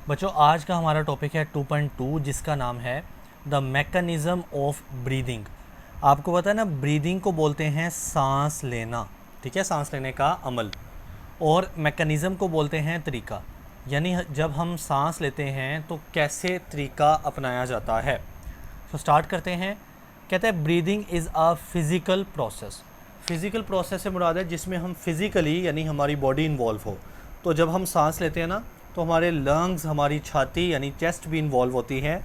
बच्चों आज का हमारा टॉपिक है 2.2 जिसका नाम है द मैकेनिज़्म ऑफ ब्रीदिंग। आपको पता है ना, ब्रीदिंग को बोलते हैं सांस लेना, ठीक है, सांस लेने का अमल। और मैकेनिज़्म को बोलते हैं तरीका, यानी जब हम सांस लेते हैं तो कैसे तरीका अपनाया जाता है। तो स्टार्ट करते हैं। कहते हैं breathing is a physical process. Physical process से मुराद है जिसमें हम फिज़िकली यानी हमारी बॉडी इन्वॉल्व हो। तो जब हम सांस लेते हैं ना तो हमारे लंग्स, हमारी छाती यानी चेस्ट भी इन्वॉल्व होती है।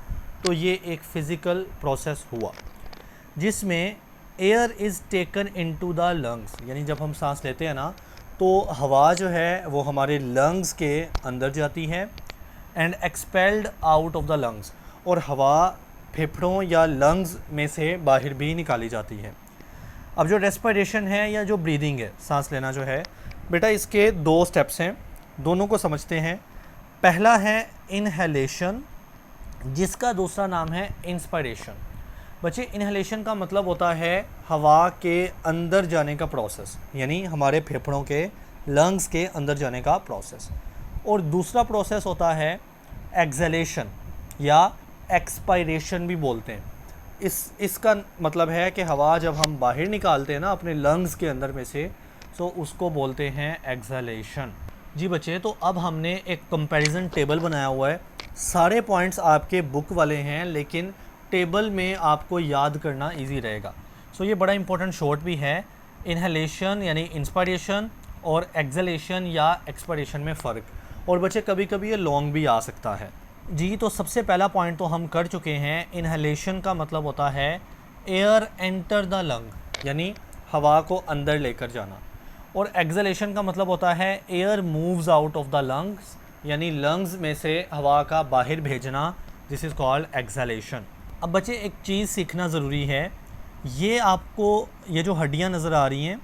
तो ये एक फ़िज़िकल प्रोसेस हुआ जिसमें air is taken into the lungs, यानी जब हम सांस लेते हैं ना तो हवा जो है वो हमारे लंग्स के अंदर जाती है and expelled out of the lungs, और हवा फेफड़ों या लंग्स में से बाहर भी निकाली जाती है। अब जो रेस्पिरेशन है या जो ब्रीदिंग है, सांस लेना जो है बेटा, इसके दो स्टेप्स हैं, दोनों को समझते हैं। पहला है इनहेलेशन, जिसका दूसरा नाम है इंस्पिरेशन। बच्चे, इनहेलेशन का मतलब होता है हवा के अंदर जाने का प्रोसेस, यानी हमारे फेफड़ों के लंग्स के अंदर जाने का प्रोसेस। और दूसरा प्रोसेस होता है एक्सहेलेशन या एक्सपायरेशन भी बोलते हैं। इसका मतलब है कि हवा जब हम बाहर निकालते हैं ना अपने लंग्स के अंदर में से, तो उसको बोलते हैं एक्सहेलेशन। जी बच्चे, तो अब हमने एक कंपैरिजन टेबल बनाया हुआ है। सारे पॉइंट्स आपके बुक वाले हैं, लेकिन टेबल में आपको याद करना इजी रहेगा। सो ये बड़ा इंपॉर्टेंट शॉर्ट भी है। इनहेलेशन यानी इंस्पायरेशन और एक्सहेलेशन या एक्सपायरेशन में फ़र्क, और बच्चे कभी कभी ये लॉन्ग भी आ सकता है। जी, तो सबसे पहला पॉइंट तो हम कर चुके हैं। इनहेलेशन का मतलब होता है एयर एंटर द लंग, यानी हवा को अंदर लेकर जाना। और एक्सहेलेशन का मतलब होता है air moves out of the lungs, यानी लंग्स में से हवा का बाहर भेजना। This is called exhalation. अब बच्चे एक चीज़ सीखना ज़रूरी है। ये आपको ये जो हड्डियाँ नज़र आ रही हैं,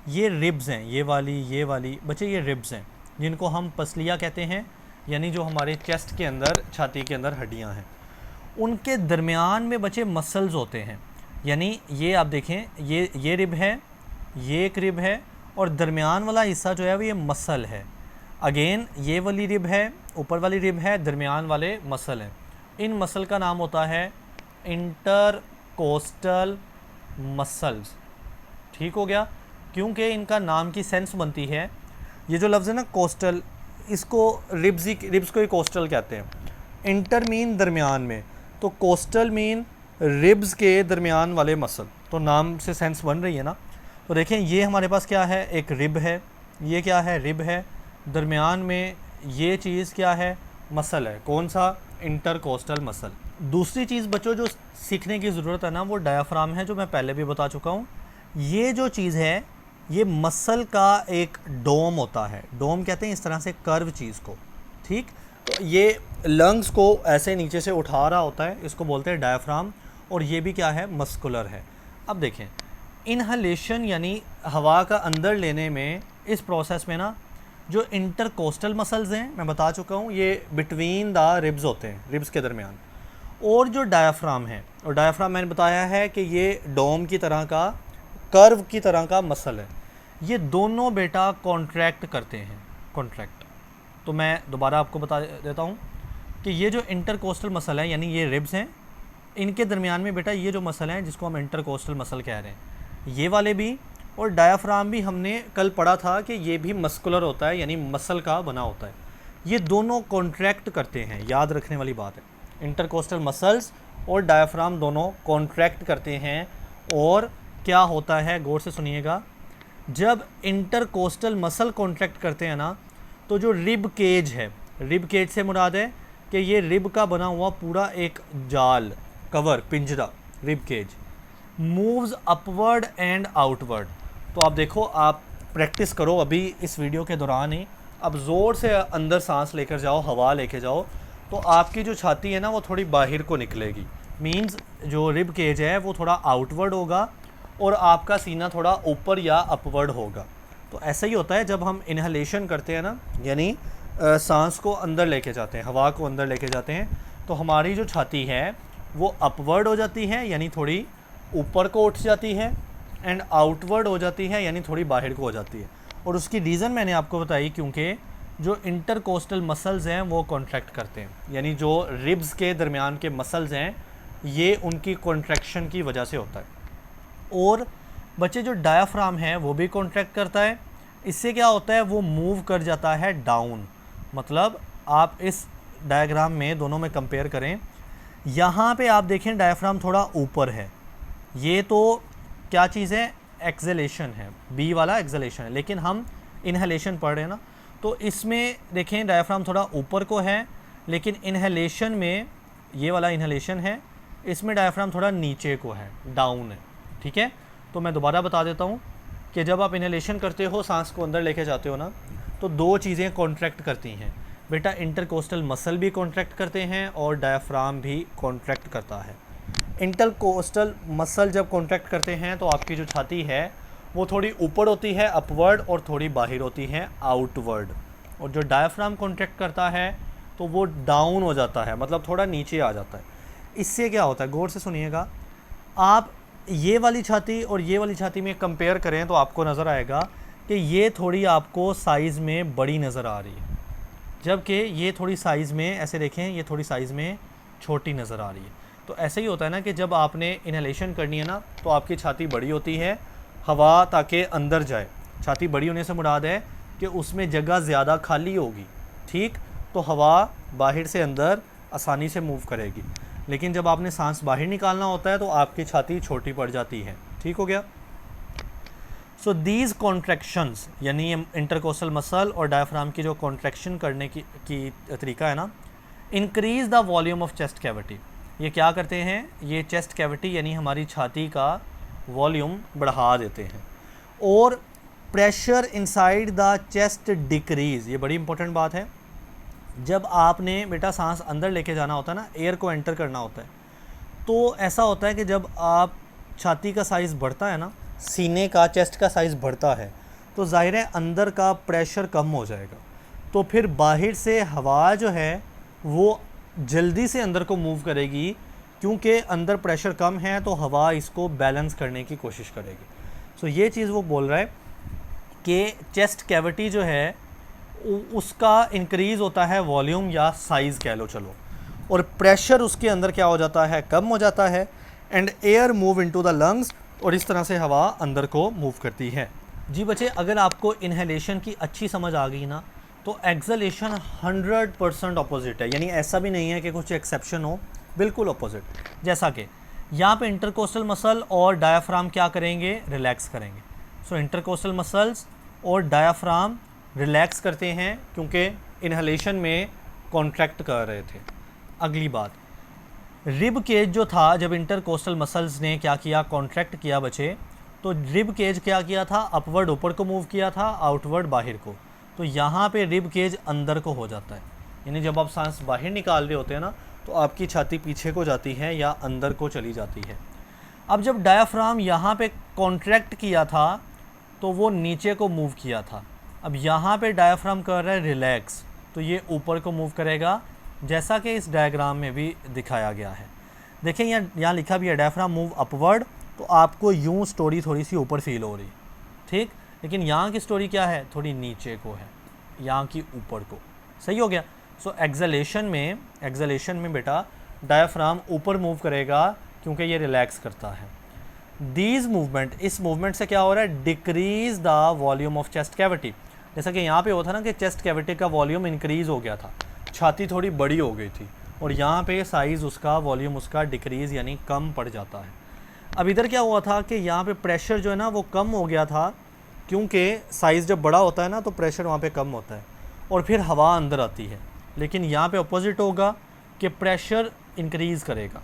ये रिब्स हैं, ये वाली बच्चे ये रिब्स हैं, जिनको हम पसलियाँ कहते हैं, यानी जो हमारे चेस्ट के अंदर, छाती के अंदर हड्डियाँ हैं। उनके दरमियान में बच्चे मसल्स होते हैं, यानी ये आप देखें, ये रिब है, ये एक रिब है, और दरमियान वाला हिस्सा जो है वो ये मसल है। अगेन ये वाली रिब है, ऊपर वाली रिब है, दरमियान वाले मसल हैं। इन मसल का नाम होता है इंटरकोस्टल मसल्स। ठीक हो गया, क्योंकि इनका नाम की सेंस बनती है। ये जो लफ्ज़ है ना कोस्टल, इसको रिब्स को ही कोस्टल कहते हैं। इंटर मीन दरमियान में, तो कोस्टल मीन रिब्स के दरमियान वाले मसल। तो नाम से सेंस बन रही है ना। तो देखें, ये हमारे पास क्या है, एक रिब है, ये क्या है, रिब है, दरमियान में ये चीज़ क्या है, मसल है। कौन सा? Intercostal muscle. दूसरी चीज़ बच्चों जो सीखने की ज़रूरत है ना, वो डायाफ्राम है, जो मैं पहले भी बता चुका हूँ। ये जो चीज़ है, ये मसल का एक डोम होता है। डोम कहते हैं इस तरह से कर्व चीज़ को, ठीक। तो ये लंग्स को ऐसे नीचे से उठा रहा होता है, इसको बोलते हैं डायाफ्राम। और ये भी क्या है, मस्कुलर है। अब देखें, इनहलेशन यानी हवा का अंदर लेने में, इस प्रोसेस में ना जो इंटरकोस्टल मसल्स हैं, मैं बता चुका हूँ, ये बिटवीन द रिब्स होते हैं, रिब्स के दरमियान। और जो डायाफ्राम है, और डायाफ्राम मैंने बताया है कि ये डोम की तरह का, कर्व की तरह का मसल है। ये दोनों बेटा कॉन्ट्रैक्ट करते हैं, कॉन्ट्रैक्ट। तो मैं दोबारा आपको बता देता हूँ कि ये जो इंटरकोस्टल मसल है, यानी ये रिब्स हैं, इनके दरमियान में बेटा ये जो मसल हैं, जिसको हम इंटरकोस्टल मसल कह रहे हैं, ये वाले भी, और डायाफ्राम भी हमने कल पढ़ा था कि ये भी मस्कुलर होता है, यानी मसल का बना होता है। ये दोनों कॉन्ट्रैक्ट करते हैं, याद रखने वाली बात है। इंटरकोस्टल मसल्स और डायाफ्राम दोनों कॉन्ट्रैक्ट करते हैं। और क्या होता है, गौर से सुनिएगा, जब इंटरकोस्टल मसल कॉन्ट्रैक्ट करते हैं ना, तो जो रिब केज है, रिब केज से मुराद है कि ये रिब का बना हुआ पूरा एक जाल, कवर, पिंजरा, rib cage moves upward and outward. तो आप देखो, आप प्रैक्टिस करो अभी इस वीडियो के दौरान ही। अब ज़ोर से अंदर सांस लेकर जाओ, हवा लेके जाओ, तो आपकी जो छाती है ना वो थोड़ी बाहर को निकलेगी। मींस जो रिब केज है वो थोड़ा आउटवर्ड होगा, और आपका सीना थोड़ा ऊपर या अपवर्ड होगा। तो ऐसा ही होता है जब हम इनहेलेशन करते हैं ना, यानी सांस को अंदर लेके जाते हैं, हवा को अंदर लेके जाते हैं, तो हमारी जो छाती है वो अपवर्ड हो जाती है, यानी थोड़ी ऊपर को उठ जाती है, एंड आउटवर्ड हो जाती है, यानी थोड़ी बाहर को हो जाती है। और उसकी रीज़न मैंने आपको बताई, क्योंकि जो इंटरकोस्टल मसल्स हैं वो कॉन्ट्रैक्ट करते हैं, यानी जो रिब्स के दरमियान के मसल्स हैं ये उनकी कॉन्ट्रैक्शन की वजह से होता है। और बच्चे जो डायाफ्राम है वो भी कॉन्ट्रैक्ट करता है। इससे क्या होता है, वो मूव कर जाता है डाउन। मतलब आप इस डायग्राम में दोनों में कंपेयर करें, यहाँ पे आप देखें डायाफ्राम थोड़ा ऊपर है, ये तो क्या चीज़ है, एक्सेलेशन है, बी वाला एक्सेलेशन है, लेकिन हम इनहेलेशन पढ़ रहे हैं ना, तो इसमें देखें डायाफ्राम थोड़ा ऊपर को है, लेकिन इनहेलेशन में ये वाला इनहेलेशन है, इसमें डायाफ्राम थोड़ा नीचे को है, डाउन है। ठीक है, तो मैं दोबारा बता देता हूँ कि जब आप इनहेलेशन करते हो, सांस को अंदर लेके जाते हो ना, तो दो चीज़ें कॉन्ट्रैक्ट करती हैं बेटा, इंटरकोस्टल मसल भी कॉन्ट्रैक्ट करते हैं और डायाफ्राम भी कॉन्ट्रैक्ट करता है। इंटरकोस्टल मसल जब कॉन्ट्रैक्ट करते हैं तो आपकी जो छाती है वो थोड़ी ऊपर होती है अपवर्ड, और थोड़ी बाहर होती है आउटवर्ड। और जो डायाफ्राम कॉन्ट्रैक्ट करता है तो वो डाउन हो जाता है, मतलब थोड़ा नीचे आ जाता है। इससे क्या होता है, गौर से सुनिएगा, आप ये वाली छाती और ये वाली छाती में कंपेयर करें तो आपको नज़र आएगा कि ये थोड़ी आपको साइज़ में बड़ी नज़र आ रही है, जबकि ये थोड़ी साइज़ में, ऐसे देखें, ये थोड़ी साइज़ में छोटी नज़र आ रही है। तो ऐसे ही होता है ना कि जब आपने इनहेलेशन करनी है ना, तो आपकी छाती बड़ी होती है, हवा ताकि अंदर जाए। छाती बड़ी होने से मुराद है कि उसमें जगह ज़्यादा खाली होगी, ठीक, तो हवा बाहर से अंदर आसानी से मूव करेगी। लेकिन जब आपने सांस बाहर निकालना होता है तो आपकी छाती छोटी पड़ जाती है। ठीक हो गया। सो दीज कॉन्ट्रैक्शंस, यानी इंटरकोस्टल मसल और डायफ्राम की जो कॉन्ट्रैक्शन करने की तरीका है ना, increase the volume of chest cavity. ये क्या करते हैं, ये चेस्ट कैविटी यानी हमारी छाती का वॉल्यूम बढ़ा देते हैं। और pressure inside the chest decrease, ये बड़ी इंपॉर्टेंट बात है। जब आपने बेटा सांस अंदर लेके जाना होता है ना, एयर को एंटर करना होता है, तो ऐसा होता है कि जब आप छाती का साइज़ बढ़ता है ना, सीने का, चेस्ट का साइज़ बढ़ता है, तो ज़ाहिर है अंदर का प्रेशर कम हो जाएगा, तो फिर बाहर से हवा जो है वो जल्दी से अंदर को मूव करेगी, क्योंकि अंदर प्रेशर कम है तो हवा इसको बैलेंस करने की कोशिश करेगी। सो ये चीज़ वो बोल रहा है कि चेस्ट कैविटी जो है उसका इंक्रीज़ होता है वॉल्यूम या साइज़ कह लो चलो, और प्रेशर उसके अंदर क्या हो जाता है, कम हो जाता है, and air move into the lungs, और इस तरह से हवा अंदर को मूव करती है। जी बच्चे, अगर आपको इनहेलेशन की अच्छी समझ आ गई ना, तो एक्सलेशन 100% अपोजिट है, यानी ऐसा भी नहीं है कि कुछ एक्सेप्शन हो, बिल्कुल अपोजिट। जैसा कि यहाँ पे इंटरकोस्टल मसल और डायाफ्राम क्या करेंगे, रिलैक्स करेंगे। सो इंटरकोस्टल मसल्स और डायाफ्राम रिलैक्स करते हैं क्योंकि इनहेलेशन में कॉन्ट्रैक्ट कर रहे थे। अगली बात, रिब केज जो था, जब इंटरकोस्टल मसल्स ने क्या किया, कॉन्ट्रैक्ट किया बच्चे, तो रिब केज क्या किया था, अपवर्ड ऊपर को मूव किया था, आउटवर्ड बाहर को। तो यहाँ पे रिब केज अंदर को हो जाता है, यानी जब आप सांस बाहर निकाल रहे होते हैं ना, तो आपकी छाती पीछे को जाती है या अंदर को चली जाती है। अब जब डायाफ्राम यहाँ पे कॉन्ट्रैक्ट किया था तो वो नीचे को मूव किया था। अब यहाँ पे डायाफ्राम कर रहा है रिलैक्स, तो ये ऊपर को मूव करेगा, जैसा कि इस डायग्राम में भी दिखाया गया है। देखें यहाँ लिखा भी है डायाफ्राम मूव अपवर्ड, तो आपको यूँ स्टोरी थोड़ी सी ऊपर फील हो रही, ठीक, लेकिन यहाँ की स्टोरी क्या है, थोड़ी नीचे को है, यहाँ की ऊपर को। सही हो गया। सो एक्सलेशन में बेटा डायाफ्राम ऊपर मूव करेगा क्योंकि ये रिलैक्स करता है। दीज मूवमेंट, इस मूवमेंट से क्या हो रहा है, decrease the volume of chest cavity. जैसा कि यहाँ पे होता ना कि चेस्ट कैविटी का वॉल्यूम इंक्रीज़ हो गया था, छाती थोड़ी बड़ी हो गई थी, और यहाँ पे साइज़ उसका, वॉल्यूम उसका डिक्रीज़ यानी कम पड़ जाता है। अब इधर क्या हुआ था कि यहाँ पे प्रेशर जो है ना वो कम हो गया था, क्योंकि साइज़ जब बड़ा होता है ना तो प्रेशर वहाँ पे कम होता है और फिर हवा अंदर आती है। लेकिन यहाँ पे अपोजिट होगा कि प्रेशर इंक्रीज़ करेगा,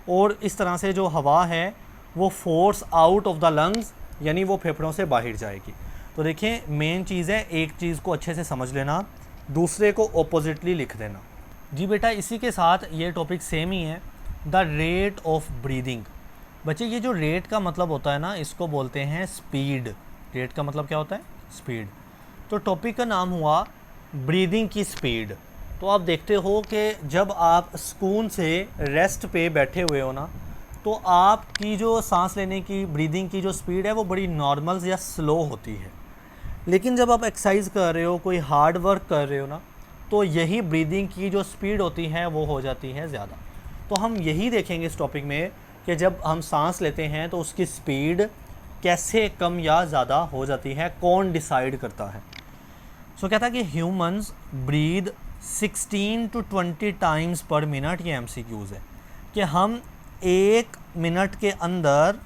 और इस तरह से जो हवा है वो force out of the lungs, यानी वो फेफड़ों से बाहर जाएगी। तो देखें, मेन चीज़ है, एक चीज़ को अच्छे से समझ लेना, दूसरे को ऑपोजिटली लिख देना। जी बेटा, इसी के साथ ये टॉपिक सेम ही है, द रेट ऑफ ब्रीदिंग। बच्चे, ये जो रेट का मतलब होता है ना, इसको बोलते हैं स्पीड। रेट का मतलब क्या होता है, स्पीड। तो टॉपिक का नाम हुआ ब्रीदिंग की स्पीड। तो आप देखते हो कि जब आप सुकून से रेस्ट पे बैठे हुए हो ना, तो आपकी जो सांस लेने की, ब्रीदिंग की जो स्पीड है वो बड़ी नॉर्मल या स्लो होती है। लेकिन जब आप एक्सरसाइज कर रहे हो, कोई हार्ड वर्क कर रहे हो ना, तो यही ब्रीदिंग की जो स्पीड होती है वो हो जाती है ज़्यादा। तो हम यही देखेंगे इस टॉपिक में कि जब हम सांस लेते हैं तो उसकी स्पीड कैसे कम या ज़्यादा हो जाती है, कौन डिसाइड करता है। सो कहता है कि ह्यूमंस ब्रीद 16 to 20 टाइम्स पर मिनट। ये MCQs है कि हम 1 मिनट के अंदर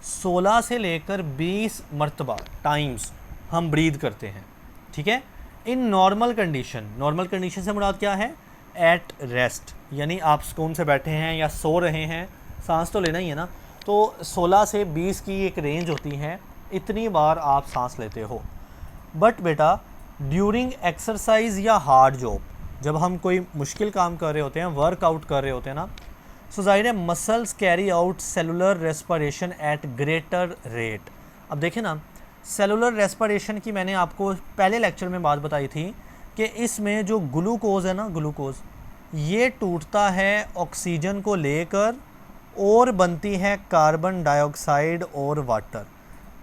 16 से लेकर 20 मरतबा टाइम्स हम ब्रीद करते हैं, ठीक है। इन नॉर्मल कंडीशन से मुराद क्या है? एट रेस्ट, यानी आप सुकून से बैठे हैं या सो रहे हैं, सांस तो लेना ही है ना, तो 16 से 20 की एक रेंज होती है, इतनी बार आप सांस लेते हो। बट बेटा ड्यूरिंग एक्सरसाइज या हार्ड जॉब, जब हम कोई मुश्किल काम कर रहे होते हैं, वर्कआउट कर रहे होते हैं ना, सो जाहिर है muscles carry out cellular respiration at greater rate. अब देखें ना, सेलुलर रेस्पिरेशन की मैंने आपको पहले लेक्चर में बात बताई थी कि इसमें जो ग्लूकोज है ना, ग्लूकोज ये टूटता है ऑक्सीजन को लेकर और बनती है कार्बन डाइऑक्साइड और वाटर।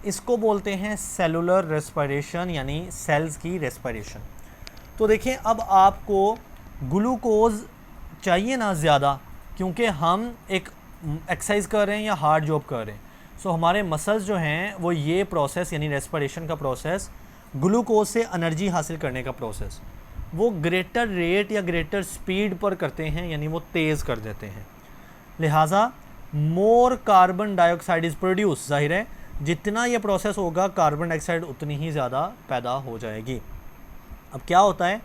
इसको बोलते हैं सेलुलर रेस्पिरेशन, यानी सेल्स की रेस्पिरेशन। तो देखें, अब आपको ग्लूकोज चाहिए ना ज़्यादा, क्योंकि हम एक एक्सरसाइज कर रहे हैं या हार्ड जॉब कर रहे हैं। सो हमारे मसल्स जो हैं वो ये प्रोसेस, यानी रेस्पिरेशन का प्रोसेस, ग्लूकोज से एनर्जी हासिल करने का प्रोसेस, वो ग्रेटर रेट या ग्रेटर स्पीड पर करते हैं, यानी वो तेज़ कर देते हैं। लिहाजा more carbon dioxide is produce, जाहिर है जितना ये प्रोसेस होगा कार्बन डाइऑक्साइड उतनी ही ज़्यादा पैदा हो जाएगी। अब क्या होता है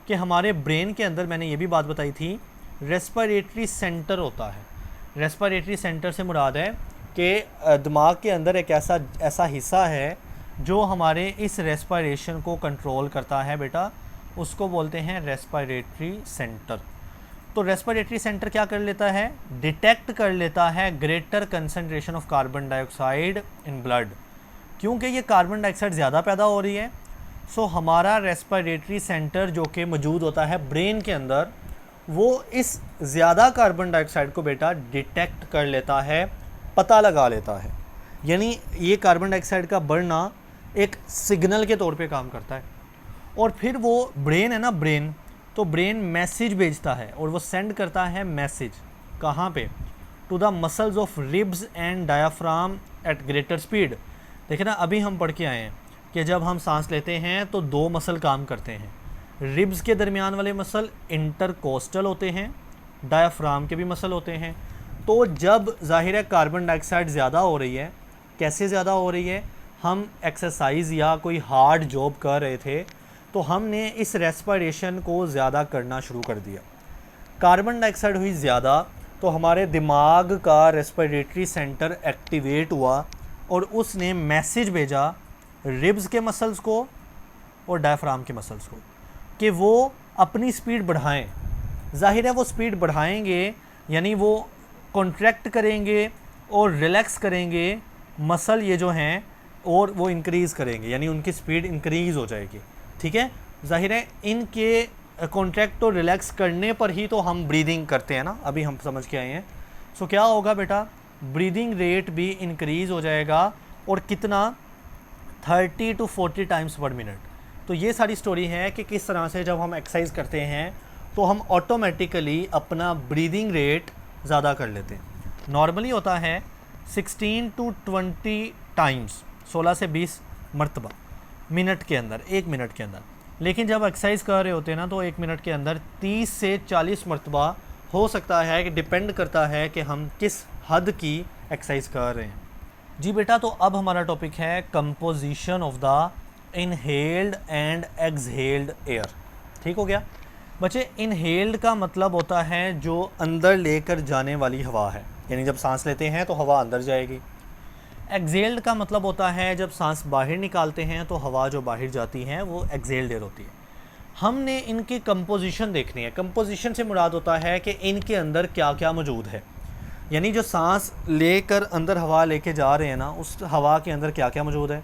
कि हमारे ब्रेन के अंदर, मैंने ये भी बात बताई थी, रेस्पिरेटरी सेंटर होता है। रेस्पिरेटरी सेंटर से मुराद है कि दिमाग के अंदर एक ऐसा हिस्सा है जो हमारे इस रेस्पिरेशन को कंट्रोल करता है बेटा, उसको बोलते हैं रेस्पिरेटरी सेंटर। तो रेस्पिरेटरी सेंटर क्या कर लेता है? डिटेक्ट कर लेता है greater concentration of carbon dioxide in blood. क्योंकि ये कार्बन डाइऑक्साइड ज़्यादा पैदा हो रही है, सो हमारा रेस्पिरेटरी सेंटर जो कि मौजूद होता है ब्रेन के अंदर, वो इस ज़्यादा कार्बन डाइऑक्साइड को बेटा डिटेक्ट कर लेता है, पता लगा लेता है। यानी ये कार्बन डाइऑक्साइड का बढ़ना एक सिग्नल के तौर पे काम करता है। और फिर वो ब्रेन है ना, ब्रेन, तो ब्रेन मैसेज भेजता है और वो सेंड करता है मैसेज कहाँ पे? To the muscles of ribs and diaphragm at greater speed. देखिए ना, अभी हम पढ़ के आए हैं कि जब हम सांस लेते हैं तो 2 मसल काम करते हैं। रिब्स के दरमियान वाले मसल इंटरकोस्टल होते हैं, डायाफ्राम के भी मसल होते हैं। तो जब जाहिर है कार्बन डाइऑक्साइड ज़्यादा हो रही है, कैसे ज़्यादा हो रही है? हम एक्सरसाइज या कोई हार्ड जॉब कर रहे थे तो हमने इस रेस्पिरेशन को ज़्यादा करना शुरू कर दिया, कार्बन डाइऑक्साइड हुई ज़्यादा, तो हमारे दिमाग का रेस्पिरेटरी सेंटर एक्टिवेट हुआ और उसने मैसेज भेजा रिब्स के मसल्स को और डायफ्राम के मसल्स को कि वो अपनी स्पीड बढ़ाएं। जाहिर है वो स्पीड बढ़ाएंगे यानी वो कॉन्ट्रैक्ट करेंगे और रिलैक्स करेंगे मसल ये जो हैं, और वो इंक्रीज़ करेंगे, यानी उनकी स्पीड इंक्रीज़ हो जाएगी। ठीक है, जाहिर है इनके कॉन्ट्रैक्ट और रिलैक्स करने पर ही तो हम ब्रीदिंग करते हैं ना, अभी हम समझ के आए हैं। सो क्या होगा बेटा, ब्रीदिंग रेट भी इंक्रीज़ हो जाएगा, और कितना? 30 to 40 टाइम्स पर मिनट। तो ये सारी स्टोरी है कि किस तरह से जब हम एक्सरसाइज करते हैं तो हम ऑटोमेटिकली अपना ब्रीदिंग रेट ज़्यादा कर लेते हैं। नॉर्मली होता है 16 to 20 टाइम्स, 16 से 20 मरतबा मिनट के अंदर, 1 मिनट के अंदर। लेकिन जब एक्सरसाइज कर रहे होते हैं ना तो 1 मिनट के अंदर 30 से 40 मरतबा हो सकता है, कि डिपेंड करता है कि हम किस हद की एक्सरसाइज कर रहे हैं। जी बेटा, तो अब हमारा टॉपिक है composition of the inhaled and exhaled air. ठीक हो गया बच्चे, इनहेल्ड का मतलब होता है जो अंदर लेकर जाने वाली हवा है, यानी जब सांस लेते हैं तो हवा अंदर जाएगी। एक्सहेल्ड का मतलब होता है जब सांस बाहर निकालते हैं तो हवा जो बाहर जाती है वो एक्सहेल्ड एयर होती है। हमने इनकी कंपोजिशन देखनी है। कंपोजिशन से मुराद होता है कि इनके अंदर क्या क्या मौजूद है, यानी जो सांस लेकर अंदर हवा लेके जा रहे हैं ना, उस हवा के अंदर क्या क्या मौजूद है,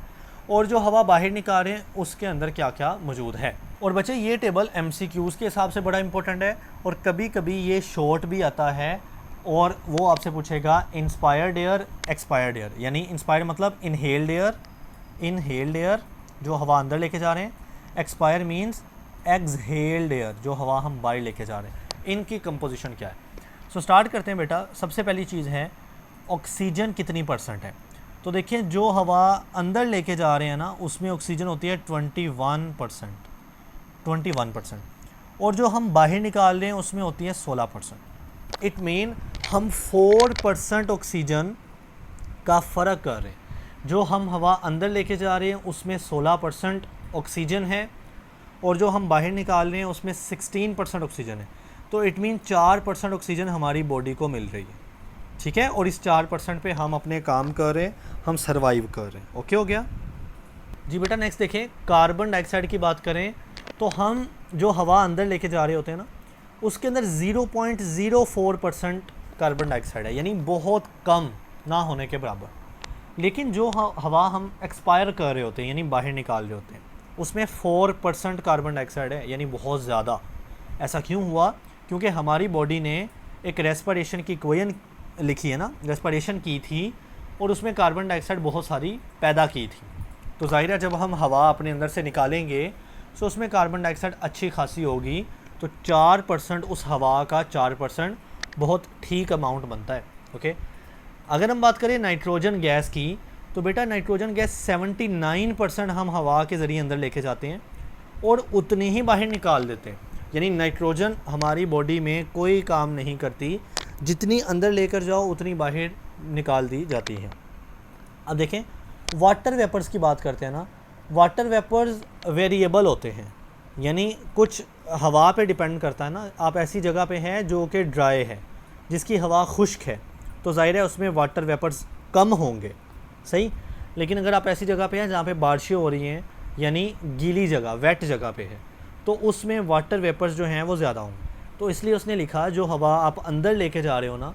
और जो हवा बाहर निकाल रहे हैं उसके अंदर क्या क्या मौजूद है। और बच्चे ये टेबल MCQs के हिसाब से बड़ा इंपॉर्टेंट है, और कभी कभी ये शॉर्ट भी आता है, और वो आपसे पूछेगा इंस्पायर्ड एयर, एक्सपायर्ड एयर। यानी इंस्पायर्ड मतलब इनहेल्ड एयर जो हवा अंदर लेके जा रहे हैं, एक्सपायर मीन्स एक्सहेल्ड एयर, जो हवा हम बाहर लेके जा रहे हैं। इनकी कंपोजिशन क्या है? सो स्टार्ट करते हैं बेटा। सबसे पहली चीज़ है ऑक्सीजन कितनी परसेंट है। तो देखिए जो हवा अंदर लेके जा रहे हैं ना, उसमें ऑक्सीजन होती है 21%, और जो हम बाहर निकाल रहे हैं उसमें होती है 16%। इट मीन हम 4% ऑक्सीजन का फ़र्क कर रहे हैं। जो हम हवा अंदर लेके जा रहे हैं उसमें 16% ऑक्सीजन है, और जो हम बाहर निकाल रहे हैं उसमें 16% ऑक्सीजन है। तो इट मीन 4% ऑक्सीजन हमारी बॉडी को मिल रही है, ठीक है। और इस 4% पे हम अपने काम कर रहे हैं, हम सर्वाइव कर रहे हैं। ओके हो गया जी बेटा। नेक्स्ट देखें, कार्बन डाइऑक्साइड की बात करें तो हम जो हवा अंदर लेके जा रहे होते हैं ना, उसके अंदर 0.04% कार्बन डाइऑक्साइड है, यानी बहुत कम, ना होने के बराबर। लेकिन जो हवा हम एक्सपायर कर रहे होते हैं, यानी बाहर निकाल रहे होते हैं, उसमें 4% कार्बन डाइऑक्साइड है, यानी बहुत ज़्यादा। ऐसा क्यों हुआ? क्योंकि हमारी बॉडी ने एक रेस्पिरेशन की इक्वेशन लिखी है ना, रेस्पिरेशन की थी, और उसमें कार्बन डाइऑक्साइड बहुत सारी पैदा की थी। तो ज़ाहिर है जब हम हवा अपने अंदर से निकालेंगे तो उसमें कार्बन डाइऑक्साइड अच्छी खासी होगी। तो 4% उस हवा का 4% बहुत ठीक अमाउंट बनता है। ओके, अगर हम बात करें नाइट्रोजन गैस की, तो बेटा नाइट्रोजन गैस 79% हम हवा के ज़रिए अंदर लेके जाते हैं और उतनी ही बाहर निकाल देते हैं। यानी नाइट्रोजन हमारी बॉडी में कोई काम नहीं करती, जितनी अंदर लेकर जाओ उतनी बाहर निकाल दी जाती है। अब देखें वाटर वेपर्स की बात करते हैं ना, वाटर वेपर्स वेरिएबल होते हैं, यानी कुछ हवा पे डिपेंड करता है ना। आप ऐसी जगह पे हैं जो कि ड्राई है, जिसकी हवा खुश्क है, तो ज़ाहिर है उसमें वाटर वेपर्स कम होंगे, सही। लेकिन अगर आप ऐसी जगह पे हैं जहाँ पे बारिशें हो रही हैं, यानी गीली जगह, वेट जगह पे है, तो उसमें वाटर वेपर्स जो हैं वो ज़्यादा होंगे। तो इसलिए उसने लिखा जो हवा आप अंदर लेके जा रहे हो ना,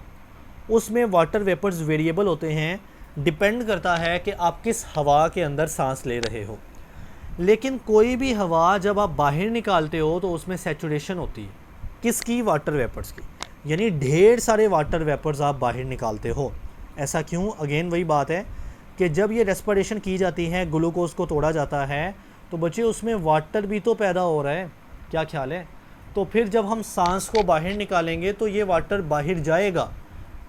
उसमें वाटर वेपर्स वेरिएबल होते हैं, डिपेंड करता है कि आप किस हवा के अंदर सांस ले रहे हो। लेकिन कोई भी हवा जब आप बाहर निकालते हो तो उसमें सैचुरेशन होती है, किसकी? वाटर वेपर्स की, यानी ढेर सारे वाटर वेपर्स आप बाहर निकालते हो। ऐसा क्यों? अगेन वही बात है कि जब ये रेस्पिरेशन की जाती है, ग्लूकोज को तोड़ा जाता है, तो बच्चे उसमें वाटर भी तो पैदा हो रहा है। क्या ख्याल है? तो फिर जब हम सांस को बाहर निकालेंगे तो ये वाटर बाहर जाएगा,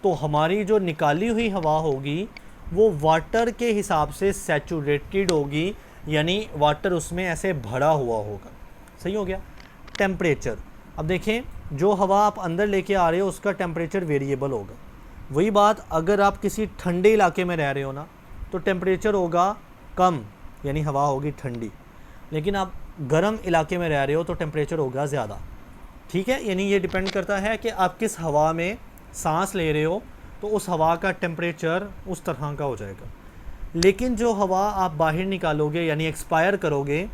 तो हमारी जो निकाली हुई हवा होगी वो वाटर के हिसाब से सैचुरेटेड होगी, यानी वाटर उसमें ऐसे भरा हुआ होगा। सही हो गया। टेम्परेचर, अब देखें जो हवा आप अंदर लेके आ रहे हो उसका टेम्परेचर वेरिएबल होगा। वही बात, अगर आप किसी ठंडे इलाके में रह रहे हो ना, तो टेम्परेचर होगा कम, यानी हवा होगी ठंडी। लेकिन आप गर्म इलाके में रह रहे हो तो टेम्परेचर होगा ज़्यादा, ठीक है। यानी ये डिपेंड करता है कि आप किस हवा में सांस ले रहे हो, तो उस हवा का टेम्परेचर उस तरह का हो जाएगा। लेकिन जो हवा आप बाहर निकालोगे यानी एक्सपायर करोगे,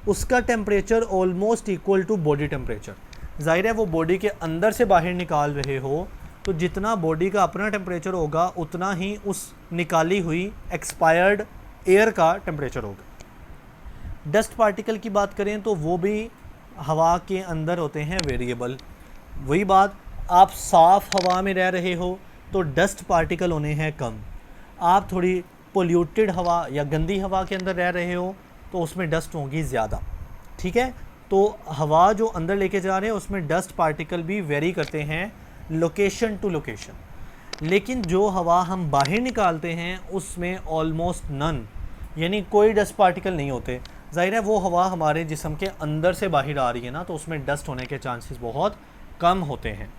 उसका temperature almost equal to body temperature. ज़ाहिर है वो बॉडी के अंदर से बाहर निकाल रहे हो, तो जितना बॉडी का अपना टेम्परेचर होगा उतना ही उस निकाली हुई एक्सपायर्ड एयर का टेम्परेचर होगा। डस्ट पार्टिकल की बात करें तो वो भी हवा के अंदर होते हैं वेरिएबल। वही बात, आप साफ़ हवा में रह रहे हो तो डस्ट पार्टिकल होने हैं कम। आप थोड़ी पोल्यूटेड हवा या गंदी हवा के अंदर रह रहे हो तो उसमें डस्ट होगी ज़्यादा, ठीक है। तो हवा जो अंदर लेके जा रहे हैं उसमें डस्ट पार्टिकल भी वेरी करते हैं लोकेशन टू लोकेशन। लेकिन जो हवा हम बाहर निकालते हैं उसमें ऑलमोस्ट नन, यानी कोई डस्ट पार्टिकल नहीं होते। ज़ाहिर है वो हवा हमारे जिस्म के अंदर से बाहर आ रही है ना, तो उसमें डस्ट होने के चांसेस बहुत कम होते हैं।